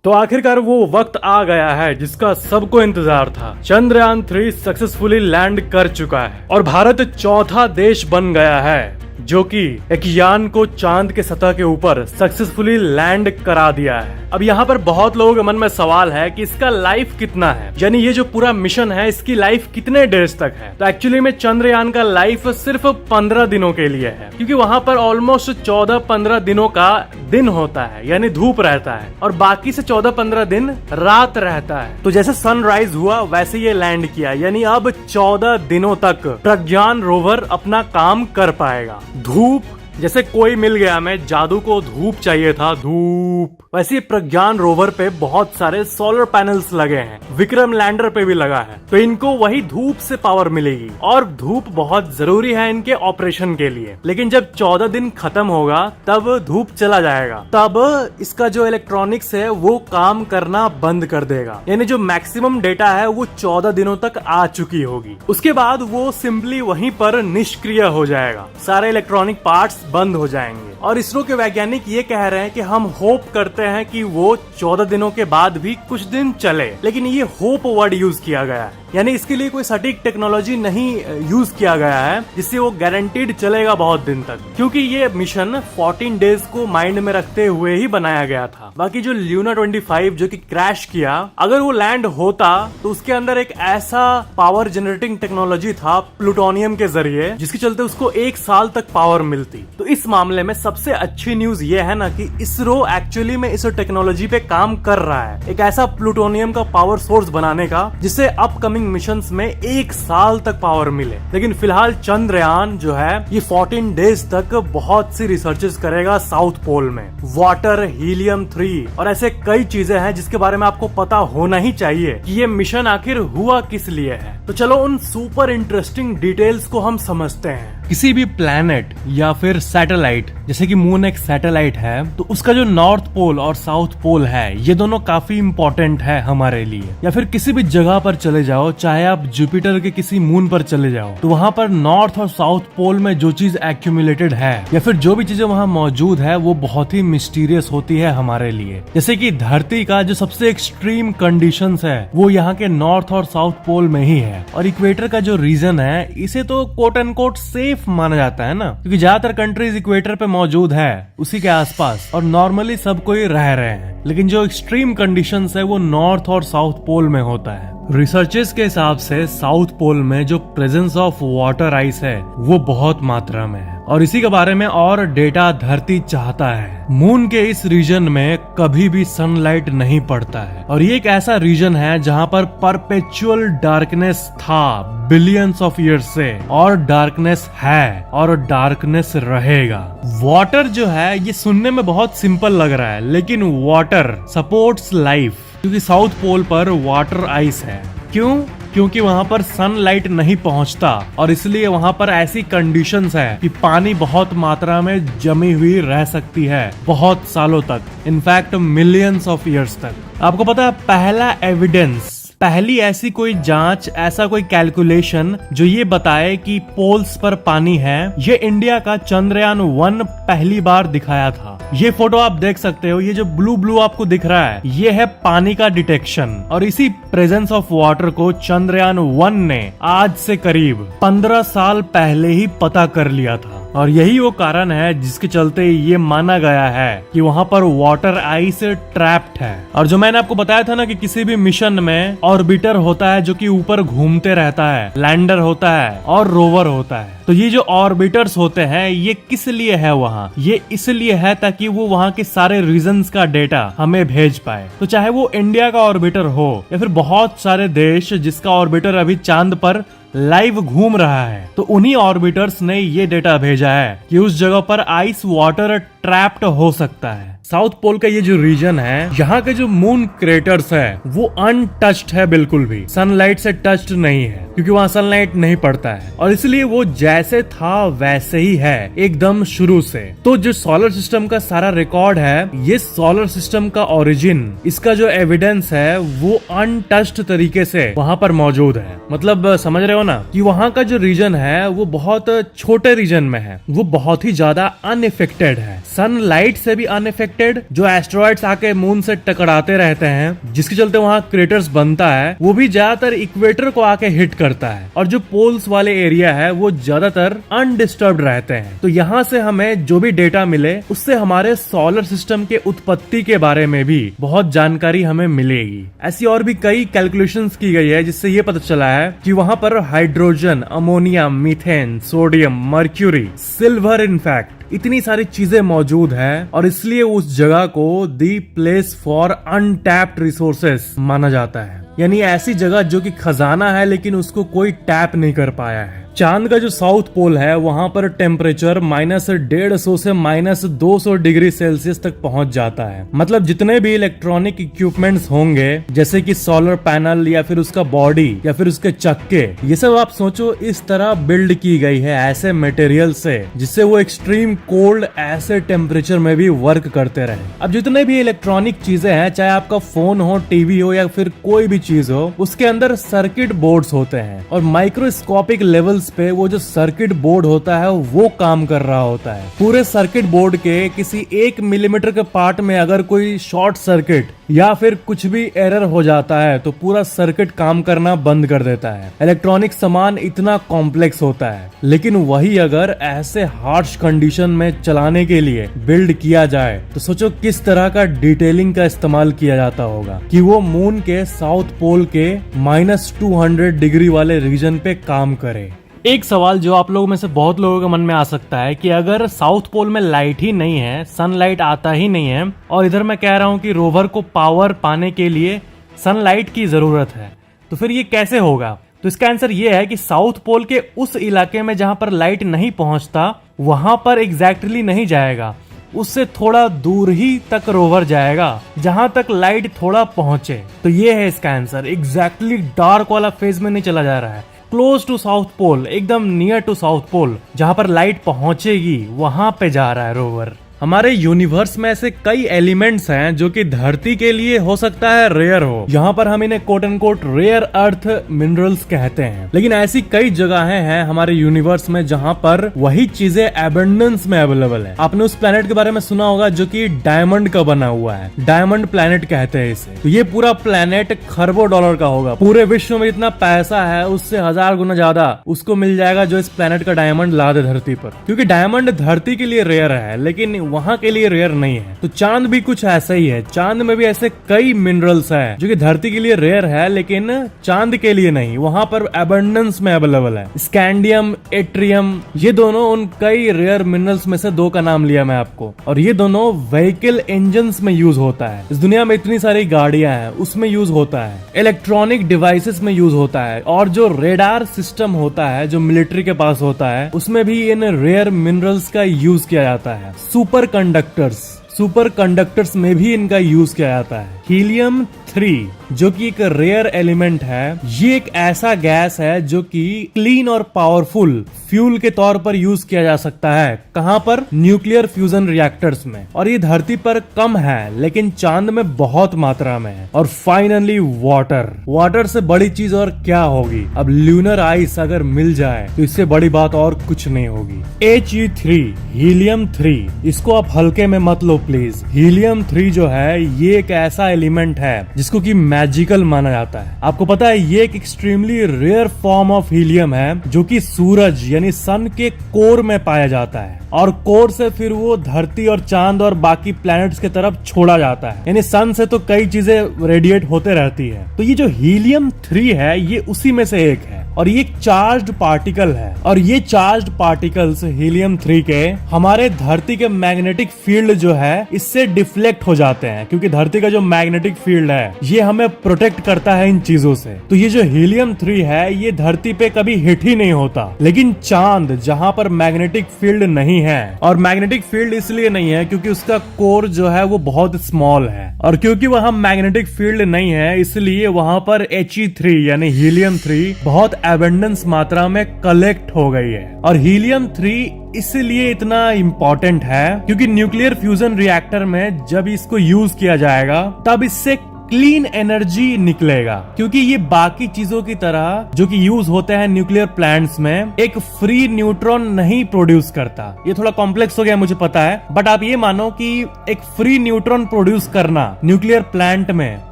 तो आखिरकार वो वक्त आ गया है जिसका सबको इंतजार था। चंद्रयान 3 सक्सेसफुली लैंड कर चुका है और भारत चौथा देश बन गया है जो कि एक यान को चांद के सतह के ऊपर सक्सेसफुली लैंड करा दिया है। अब यहाँ पर बहुत लोगों के मन में सवाल है कि इसका लाइफ कितना है, यानी ये जो पूरा मिशन है इसकी लाइफ कितने डेज तक है। तो एक्चुअली में चंद्रयान का लाइफ सिर्फ 15 दिनों के लिए है, क्योंकि वहाँ पर ऑलमोस्ट 14-15 दिनों का दिन होता है, यानी धूप रहता है, और बाकी से 14-15 दिन रात रहता है। तो जैसे सनराइज हुआ वैसे ये लैंड किया, यानी अब 14 दिनों तक प्रज्ञान रोवर अपना काम कर पाएगा। धूप, जैसे कोई मिल गया हमें जादू को धूप चाहिए था, धूप, वैसे प्रज्ञान रोवर पे बहुत सारे सोलर पैनल्स लगे हैं, विक्रम लैंडर पे भी लगा है, तो इनको वही धूप से पावर मिलेगी और धूप बहुत जरूरी है इनके ऑपरेशन के लिए। लेकिन जब 14 दिन खत्म होगा तब धूप चला जाएगा, तब इसका जो इलेक्ट्रॉनिक्स है वो काम करना बंद कर देगा, यानी जो मैक्सिमम डेटा है वो 14 दिनों तक आ चुकी होगी। उसके बाद वो सिंपली वहीं पर निष्क्रिय हो जाएगा, सारे इलेक्ट्रॉनिक पार्ट्स बंद हो जाएंगे। और इसरो के वैज्ञानिक ये कह रहे हैं कि हम होप करते हैं कि वो 14 दिनों के बाद भी कुछ दिन चले, लेकिन ये होप वर्ड यूज किया गया है, यानी इसके लिए कोई सटीक टेक्नोलॉजी नहीं यूज किया गया है जिससे वो गारंटीड चलेगा बहुत दिन तक, क्योंकि ये मिशन 14 डेज को माइंड में रखते हुए ही बनाया गया था। बाकी जो ल्यूना 25 जो कि क्रैश किया, अगर वो लैंड होता तो उसके अंदर एक ऐसा पावर जनरेटिंग टेक्नोलॉजी था प्लूटोनियम के जरिए जिसके चलते उसको 1 साल तक पावर मिलती। तो इस मामले में सबसे अच्छी न्यूज ये है ना कि इसरो एक्चुअली में इस टेक्नोलॉजी पे काम कर रहा है, एक ऐसा प्लूटोनियम का पावर सोर्स बनाने का जिससे अपकमिंग मिशंस में 1 साल तक पावर मिले। लेकिन फिलहाल चंद्रयान जो है ये 14 डेज तक बहुत सी रिसर्चेस करेगा साउथ पोल में, वाटर, हीलियम 3 और ऐसे कई चीजें हैं जिसके बारे में आपको पता होना ही चाहिए कि ये मिशन आखिर हुआ किस लिए है। तो चलो उन सुपर इंटरेस्टिंग डिटेल्स को हम समझते हैं। किसी भी प्लैनेट या फिर सैटेलाइट, जैसे कि मून एक सैटेलाइट है, तो उसका जो नॉर्थ पोल और साउथ पोल है ये दोनों काफी इंपॉर्टेंट है हमारे लिए। या फिर किसी भी जगह पर चले जाओ, चाहे आप जुपिटर के किसी मून पर चले जाओ, तो वहाँ पर नॉर्थ और साउथ पोल में जो चीज एक्यूमुलेटेड है या फिर जो भी चीजें वहाँ मौजूद है वो बहुत ही मिस्टीरियस होती है हमारे लिए। जैसे कि धरती का जो सबसे एक्सट्रीम कंडीशंस है वो यहाँ के नॉर्थ और साउथ पोल में ही है, और इक्वेटर का जो रीजन है इसे तो कोट एंड कोट सेफ माना जाता है ना, क्योंकि ज्यादातर कंट्रीज इक्वेटर पे मौजूद है उसी के आसपास और नॉर्मली सब कोई रह रहे हैं। लेकिन जो एक्सट्रीम कंडीशंस है वो नॉर्थ और साउथ पोल में होता है। रिसर्चर्स के हिसाब से साउथ पोल में जो प्रेजेंस ऑफ वाटर आइस है वो बहुत मात्रा में है, और इसी के बारे में और डेटा धरती चाहता है। मून के इस रीजन में कभी भी सनलाइट नहीं पड़ता है, और ये एक ऐसा रीजन है जहाँ पर परपेचुअल डार्कनेस था बिलियंस ऑफ ईयर्स से, और डार्कनेस है और डार्कनेस रहेगा। वाटर जो है ये सुनने में बहुत सिंपल लग रहा है, लेकिन वाटर सपोर्ट्स लाइफ, क्योंकि साउथ पोल पर वाटर आइस है। क्यों? क्योंकि वहाँ पर सनलाइट नहीं पहुँचता, और इसलिए वहाँ पर ऐसी कंडीशंस है कि पानी बहुत मात्रा में जमी हुई रह सकती है बहुत सालों तक, इनफैक्ट मिलियंस ऑफ ईयर्स तक। आपको पता है पहला एविडेंस, पहली ऐसी कोई जांच, ऐसा कोई कैलकुलेशन जो ये बताए कि पोल्स पर पानी है, ये इंडिया का चंद्रयान 1 पहली बार दिखाया था। ये फोटो आप देख सकते हो, ये जो ब्लू ब्लू आपको दिख रहा है ये है पानी का डिटेक्शन, और इसी प्रेजेंस ऑफ वाटर को चंद्रयान 1 ने आज से करीब 15 साल पहले ही पता कर लिया था। और यही वो कारण है जिसके चलते ये माना गया है कि वहाँ पर वाटर आइस ट्रैप्ड है। और जो मैंने आपको बताया था ना कि किसी भी मिशन में ऑर्बिटर होता है जो कि ऊपर घूमते रहता है, लैंडर होता है और रोवर होता है। तो ये जो ऑर्बिटर्स होते हैं ये किस लिए है वहाँ? ये इसलिए है ताकि वो वहाँ के सारे रीजन्स का डेटा हमें भेज पाए। तो चाहे वो इंडिया का ऑर्बिटर हो या फिर बहुत सारे देश जिसका ऑर्बिटर अभी चांद पर लाइव घूम रहा है, तो उन्हीं ऑर्बिटर्स ने ये डेटा भेजा है कि उस जगह पर आइस वाटर ट्रैप्ड हो सकता है। साउथ पोल का ये जो रीजन है, यहाँ के जो मून क्रेटर्स है वो अनटच्ड है, बिल्कुल भी सनलाइट से टच्ड नहीं है, क्योंकि वहाँ सनलाइट नहीं पड़ता है, और इसलिए वो जैसे था वैसे ही है एकदम शुरू से। तो जो सोलर सिस्टम का सारा रिकॉर्ड है, ये सोलर सिस्टम का ओरिजिन, इसका जो एविडेंस है वो अनटच्ड तरीके से वहाँ पर मौजूद है। मतलब समझ रहे हो ना कि वहाँ का जो रीजन है वो बहुत छोटे रीजन में है, वो बहुत ही ज्यादा अनइफेक्टेड है, सनलाइट से भी अनइफेक्टेड अनएक्सपेक्टेड जो एस्ट्रॉइड्स आके मून से टकराते रहते हैं, जिसके चलते वहाँ क्रेटर्स बनता है, वो भी ज्यादातर इक्वेटर को आके हिट करता है और जो पोल्स वाले एरिया है वो ज्यादातर अनडिस्टर्ब्ड रहते हैं। तो यहाँ से हमें जो भी डेटा मिले उससे हमारे सोलर सिस्टम के उत्पत्ति के बारे में भी बहुत जानकारी हमें मिलेगी। ऐसी और भी कई कैलकुलेशंस की गई है जिससे ये पता चला है कि वहाँ पर hydrogen, ammonia, methane, sodium, mercury, silver, in fact इतनी सारी चीजें मौजूद है और इसलिए उस जगह को the place for untapped resources माना जाता है। यानी ऐसी जगह जो कि खजाना है लेकिन उसको कोई टैप नहीं कर पाया है। चांद का जो साउथ पोल है वहां पर टेम्परेचर -150 से -200 डिग्री सेल्सियस तक पहुंच जाता है। मतलब जितने भी इलेक्ट्रॉनिक इक्विपमेंट्स होंगे जैसे कि सोलर पैनल या फिर उसका बॉडी या फिर उसके चक्के, ये सब आप सोचो इस तरह बिल्ड की गई है ऐसे मटेरियल से जिससे वो एक्सट्रीम कोल्ड ऐसे टेम्परेचर में भी वर्क करते रहे। अब जितने भी इलेक्ट्रॉनिक चीजें हैं, चाहे आपका फोन हो, टीवी हो या फिर कोई भी चीज हो, उसके अंदर सर्किट बोर्ड्स होते हैं और माइक्रोस्कोपिक लेवल्स पे वो जो सर्किट बोर्ड होता है वो काम कर रहा होता है। पूरे सर्किट बोर्ड के किसी 1 मिलीमीटर के पार्ट में अगर कोई शॉर्ट सर्किट या फिर कुछ भी एरर हो जाता है तो पूरा सर्किट काम करना बंद कर देता है। इलेक्ट्रॉनिक सामान इतना कॉम्प्लेक्स होता है, लेकिन वही अगर ऐसे हार्श कंडीशन में चलाने के लिए बिल्ड किया जाए तो सोचो किस तरह का डिटेलिंग का इस्तेमाल किया जाता होगा कि वो मून के साउथ पोल के -200 डिग्री वाले रीजन पे काम करे। एक सवाल जो आप लोगों में से बहुत लोगों के मन में आ सकता है कि अगर साउथ पोल में लाइट ही नहीं है, सनलाइट आता ही नहीं है और इधर मैं कह रहा हूँ कि रोवर को पावर पाने के लिए सनलाइट की जरूरत है, तो फिर ये कैसे होगा? तो इसका आंसर ये है कि साउथ पोल के उस इलाके में जहां पर लाइट नहीं पहुंचता वहां पर एग्जैक्टली नहीं जाएगा, उससे थोड़ा दूर ही तक रोवर जाएगा जहां तक लाइट थोड़ा पहुंचे। तो ये है इसका आंसर। एग्जैक्टली डार्क वाला फेज में नहीं चला जा रहा है, क्लोज टू साउथ पोल, एकदम नियर टू साउथ पोल, जहां पर लाइट पहुंचेगी वहां पे जा रहा है रोवर। हमारे यूनिवर्स में ऐसे कई एलिमेंट्स हैं जो कि धरती के लिए हो सकता है रेयर हो। यहाँ पर हम इन्हें quote and quote rare earth minerals कहते हैं, लेकिन ऐसी कई जगहें हैं हमारे यूनिवर्स में जहाँ पर वही चीजें एबंडेंस में अवेलेबल है। आपने उस प्लेनेट के बारे में सुना होगा जो कि डायमंड का बना हुआ है, डायमंड प्लेनेट कहते हैं इसे। तो ये पूरा प्लेनेट खरबों डॉलर का होगा। पूरे विश्व में जितना पैसा है उससे 1000 गुना ज्यादा उसको मिल जाएगा जो इस प्लेनेट का डायमंड ला दे धरती पर, क्योंकि डायमंड धरती के लिए रेयर है लेकिन वहाँ के लिए रेयर नहीं है। तो चांद भी कुछ ऐसा ही है। चांद में भी ऐसे कई मिनरल्स हैं जो कि धरती के लिए रेयर है लेकिन चांद के लिए नहीं, वहाँ पर अबंडेंस में अवेलेबल है। स्कैंडियम, एट्रियम, ये दोनों उन कई रेयर मिनरल्स में से 2 का नाम लिया मैं आपको, और ये दोनों व्हीकल इंजन्स में यूज होता है। इस दुनिया में इतनी सारी गाड़ियां हैं उसमें यूज होता है, इलेक्ट्रॉनिक डिवाइसेस में यूज होता है, और जो रेडार सिस्टम होता है जो मिलिट्री के पास होता है उसमें भी इन रेयर मिनरल्स का यूज किया जाता है। सुपर कंडक्टर्स में भी इनका यूज किया जाता है। हीलियम 3 जो कि एक रेयर एलिमेंट है, ये एक ऐसा गैस है जो कि क्लीन और पावरफुल फ्यूल के तौर पर यूज किया जा सकता है। कहां पर? न्यूक्लियर फ्यूजन रिएक्टर्स में। और ये धरती पर कम है लेकिन चांद में बहुत मात्रा में है। और फाइनली वाटर से बड़ी चीज और क्या होगी? अब ल्यूनर आइस अगर मिल जाए तो इससे बड़ी बात और कुछ नहीं होगी। He3 हीलियम 3, इसको आप हल्के में मत लो प्लीज। हीलियम 3 जो है ये एक ऐसा एलिमेंट है जिसको कि मैजिकल माना जाता है। आपको पता है ये एक extremely rare form of helium है जो कि सूरज यानी सन के कोर में पाया जाता है, और कोर से फिर वो धरती और चांद और बाकी प्लैनेट्स की तरफ छोड़ा जाता है। यानी सन से तो कई चीजें रेडिएट होते रहती है। तो ये जो हीलियम 3 है ये उसी में से एक है, और ये एक चार्ज्ड पार्टिकल है, और ये चार्ज्ड पार्टिकल्स हीलियम 3 के हमारे धरती के मैग्नेटिक फील्ड जो है इससे डिफ्लेक्ट हो जाते हैं, क्योंकि धरती का जो मैग्नेटिक फील्ड है ये हमें प्रोटेक्ट करता है इन चीजों से। तो ये जो हीलियम 3 है ये धरती पे कभी हिट ही नहीं होता, लेकिन चांद जहां पर मैग्नेटिक फील्ड नहीं है, और मैग्नेटिक फील्ड इसलिए नहीं है क्योंकि उसका कोर जो है वो बहुत स्मॉल है, और क्योंकि वहां मैग्नेटिक फील्ड नहीं है इसलिए वहां पर He3 यानी हीलियम 3 बहुत एबंडेंस मात्रा में कलेक्ट हो गई है। और हीलियम 3 इसलिए इतना इम्पोर्टेंट है क्योंकि न्यूक्लियर फ्यूजन रिएक्टर में जब इसको यूज किया जाएगा तब इससे क्लीन एनर्जी निकलेगा, क्योंकि ये बाकी चीजों की तरह जो कि यूज होते हैं न्यूक्लियर प्लांट्स में एक फ्री न्यूट्रॉन नहीं प्रोड्यूस करता। ये थोड़ा कॉम्प्लेक्स हो गया मुझे पता है, बट आप ये मानो कि एक फ्री न्यूट्रॉन प्रोड्यूस करना न्यूक्लियर प्लांट में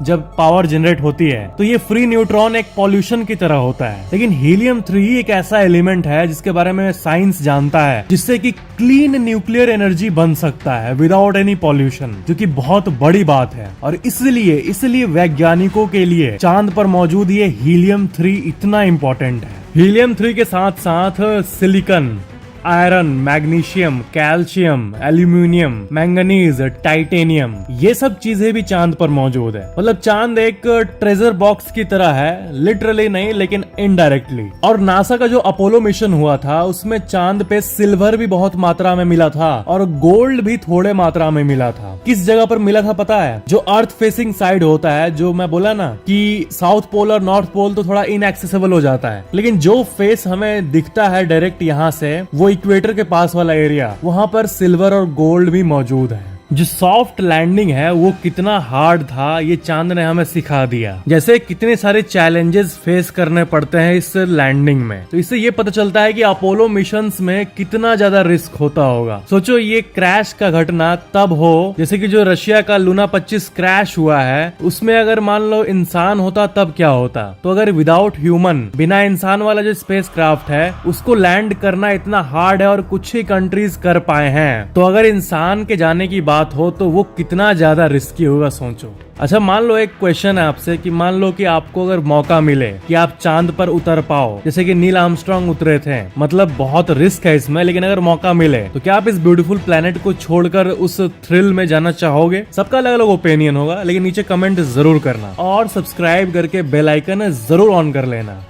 जब पावर जनरेट होती है तो ये फ्री न्यूट्रॉन एक पॉल्यूशन की तरह होता है। लेकिन हीलियम 3 एक ऐसा एलिमेंट है जिसके बारे में साइंस जानता है, जिससे कि क्लीन न्यूक्लियर एनर्जी बन सकता है विदाउट एनी पॉल्यूशन, जो कि बहुत बड़ी बात है। और इसलिए वैज्ञानिकों के लिए चांद पर मौजूद ये हीलियम 3 इतना इंपॉर्टेंट है। हीलियम 3 के साथ साथ silicon, iron, magnesium, calcium, aluminium, manganese, titanium, ये सब चीजें भी चांद पर मौजूद है। मतलब चांद एक ट्रेजर बॉक्स की तरह है, लिटरली नहीं लेकिन इनडायरेक्टली। और नासा का जो अपोलो मिशन हुआ था उसमें चांद पे सिल्वर भी बहुत मात्रा में मिला था और गोल्ड भी थोड़े मात्रा में मिला था। किस जगह पर मिला था पता है? जो अर्थ फेसिंग साइड होता है, जो मैं बोला ना कि साउथ पोल और नॉर्थ पोल तो थोड़ा इनएक्सेसिबल हो जाता है, लेकिन जो फेस हमें दिखता है डायरेक्ट यहाँ से, वो इक्वेटर के पास वाला एरिया, वहां पर सिल्वर और गोल्ड भी मौजूद है। जो सॉफ्ट लैंडिंग है वो कितना हार्ड था ये चांद ने हमें सिखा दिया। जैसे कितने सारे चैलेंजेस फेस करने पड़ते हैं इस लैंडिंग में, तो इससे ये पता चलता है कि अपोलो मिशंस में कितना ज्यादा रिस्क होता होगा। सोचो ये क्रैश का घटना तब हो, जैसे कि जो रशिया का लूना 25 क्रैश हुआ है, उसमें अगर मान लो इंसान होता तब क्या होता। तो अगर विदाउट ह्यूमन, बिना इंसान वाला जो स्पेस क्राफ्ट है उसको लैंड करना इतना हार्ड है और कुछ ही कंट्रीज कर पाए हैं, तो अगर इंसान के जाने की बात हो तो वो कितना ज्यादा रिस्की होगा सोचो। अच्छा मान लो एक क्वेश्चन है आपसे कि मान लो कि आपको अगर मौका मिले कि आप चांद पर उतर पाओ, जैसे कि नील आर्मस्ट्रांग उतरे थे, मतलब बहुत रिस्क है इसमें, लेकिन अगर मौका मिले तो क्या आप इस ब्यूटीफुल प्लेनेट को छोड़कर उस थ्रिल में जाना चाहोगे? सबका अलग अलग ओपिनियन होगा, लेकिन नीचे कमेंट जरूर करना और सब्सक्राइब करके बेल आइकन जरूर ऑन कर लेना।